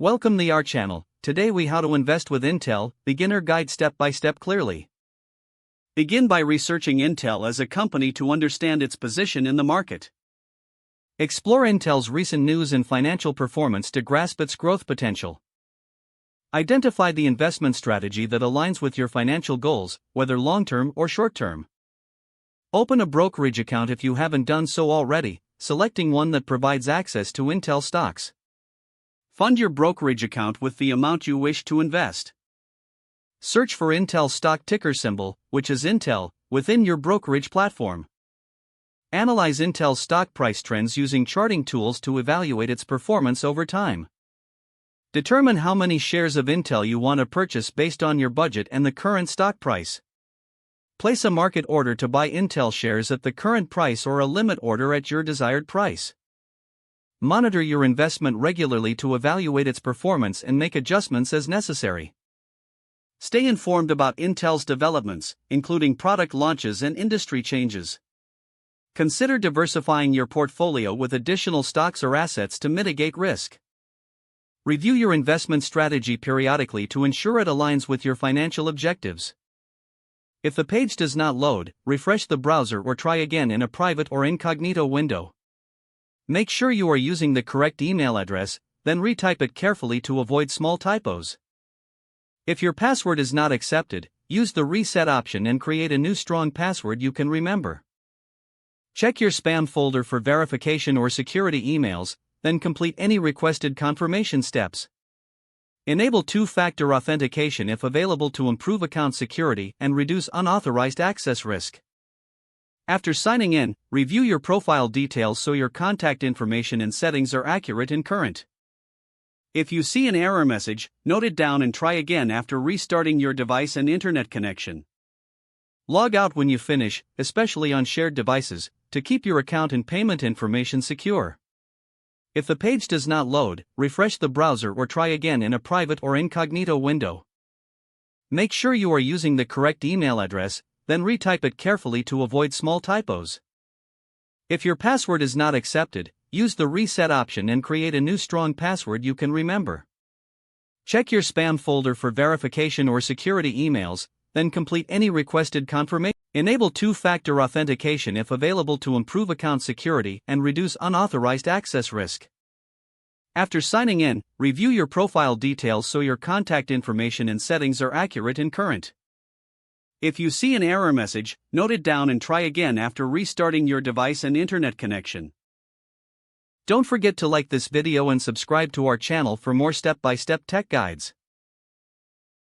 Welcome to our channel. Today we how to invest with Intel, beginner guide step by step clearly. Begin by researching Intel as a company to understand its position in the market. Explore Intel's recent news and financial performance to grasp its growth potential. Identify the investment strategy that aligns with your financial goals, whether long-term or short-term. Open a brokerage account if you haven't done so already, selecting one that provides access to Intel stocks. Fund your brokerage account with the amount you wish to invest. Search for Intel stock ticker symbol, which is Intel, within your brokerage platform. Analyze Intel's stock price trends using charting tools to evaluate its performance over time. Determine how many shares of Intel you want to purchase based on your budget and the current stock price. Place a market order to buy Intel shares at the current price or a limit order at your desired price. Monitor your investment regularly to evaluate its performance and make adjustments as necessary. Stay informed about Intel's developments, including product launches and industry changes. Consider diversifying your portfolio with additional stocks or assets to mitigate risk. Review your investment strategy periodically to ensure it aligns with your financial objectives. If the page does not load, refresh the browser or try again in a private or incognito window. Make sure you are using the correct email address, then retype it carefully to avoid small typos. If your password is not accepted, use the reset option and create a new strong password you can remember. Check your spam folder for verification or security emails, then complete any requested confirmation steps. Enable two-factor authentication if available to improve account security and reduce unauthorized access risk. After signing in, review your profile details so your contact information and settings are accurate and current. If you see an error message, note it down and try again after restarting your device and internet connection. Log out when you finish, especially on shared devices, to keep your account and payment information secure. If the page does not load, refresh the browser or try again in a private or incognito window. Make sure you are using the correct email address, then retype it carefully to avoid small typos. If your password is not accepted, use the reset option and create a new strong password you can remember. Check your spam folder for verification or security emails, then complete any requested confirmation. Enable two-factor authentication if available to improve account security and reduce unauthorized access risk. After signing in, review your profile details so your contact information and settings are accurate and current. If you see an error message, note it down and try again after restarting your device and internet connection. Don't forget to like this video and subscribe to our channel for more step-by-step tech guides.